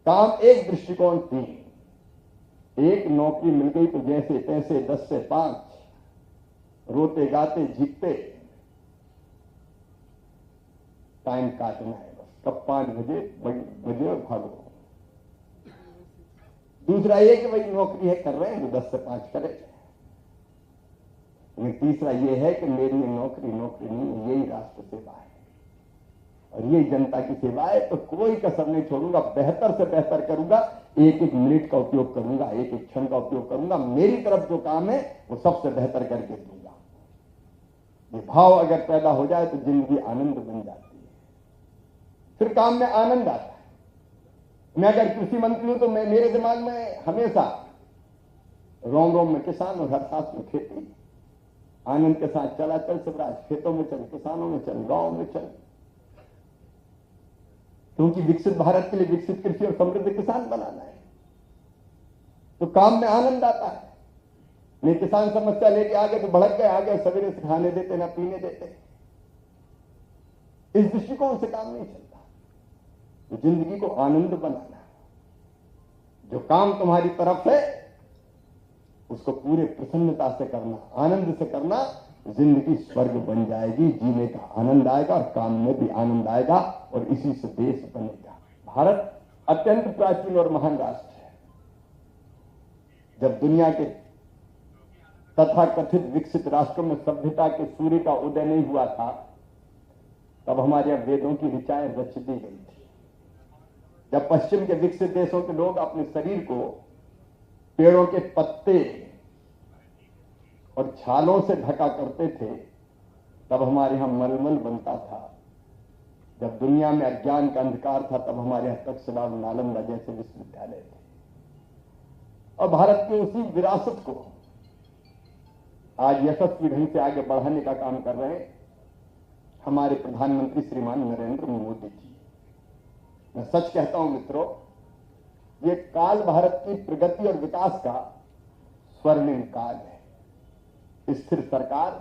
काम एक दृष्टिकोण थी, एक नौकरी मिल गई तो जैसे तैसे 10 से 5 रोते गाते जीतते टाइम काटना है बस, कब 5 बजे और भागो। दूसरा ये कि भाई नौकरी है कर रहे हैं तो 10 से 5 करें। तीसरा ये है कि मेरी नौकरी नहीं, यही राष्ट्र सेवा है और यही जनता की सेवा है, तो कोई कसर नहीं छोड़ूंगा, बेहतर से बेहतर करूंगा, एक एक मिनट का उपयोग करूंगा, एक एक क्षण का उपयोग करूंगा, मेरी तरफ जो काम है वो सबसे बेहतर करके दूंगा। ये भाव अगर पैदा हो जाए तो जिंदगी आनंद बन जाती है, फिर काम में आनंद आता है। मैं अगर कृषि मंत्री हूं तो मेरे दिमाग में हमेशा रोम रोम में किसान और हर सांस में खेती, आनंद के साथ चला चल शिवराज, खेतों में चल, किसानों में चल, गांव में चल, क्योंकि विकसित भारत के लिए विकसित कृषि और समृद्ध किसान बनाना है, तो काम में आनंद आता है। नहीं किसान समस्या लेके आ गए तो भड़क गए, आ गए सवेरे से खाने देते ना पीने देते, इस दृष्टिकोण से काम नहीं चलता। तो जिंदगी को आनंद बनाना, जो काम तुम्हारी तरफ है उसको पूरे प्रसन्नता से करना, आनंद से करना, जिंदगी स्वर्ग बन जाएगी, जीने का आनंद आएगा और काम में भी आनंद आएगा और इसी से देश बनेगा। भारत अत्यंत प्राचीन और महान राष्ट्र है। जब दुनिया के तथाकथित विकसित राष्ट्रों में सभ्यता के सूर्य का उदय नहीं हुआ था, तब हमारे यहां वेदों की ऋचाएं रच दी गई थी। जब पश्चिम के विकसित देशों के लोग अपने शरीर को पेड़ों के पत्ते और छालों से ढका करते थे, तब हमारे यहां मलमल बनता था। जब दुनिया में अज्ञान का अंधकार था, तब हमारे यहां तक्षशिला और नालंदा जैसे विश्वविद्यालय थे। और भारत की उसी विरासत को आज यशस्वी ढंग से आगे बढ़ाने का काम कर रहे हैं हमारे प्रधानमंत्री श्रीमान नरेंद्र मोदी जी। मैं सच कहता हूं मित्रों, ये काल भारत की प्रगति और विकास का स्वर्णिम काल है। स्थिर सरकार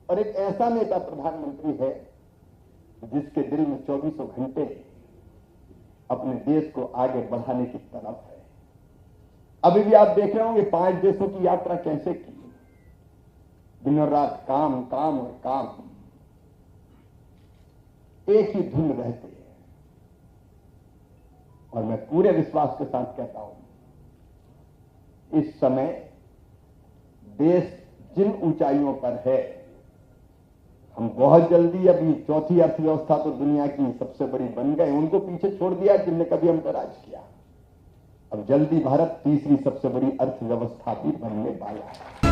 और एक ऐसा नेता प्रधानमंत्री है जिसके दिल में 24 घंटे अपने देश को आगे बढ़ाने की तरफ है। अभी भी आप देख रहे होंगे 5 देशों की यात्रा कैसे की, दिनों रात काम काम और काम, एक ही धुन रहते हैं। और मैं पूरे विश्वास के साथ कहता हूं, इस समय देश जिन ऊंचाइयों पर है, हम बहुत जल्दी अभी चौथी अर्थव्यवस्था तो दुनिया की सबसे बड़ी बन गए, उनको पीछे छोड़ दिया जिनने कभी हम पर राज किया। अब जल्दी भारत तीसरी सबसे बड़ी अर्थव्यवस्था भी बनने वाला है।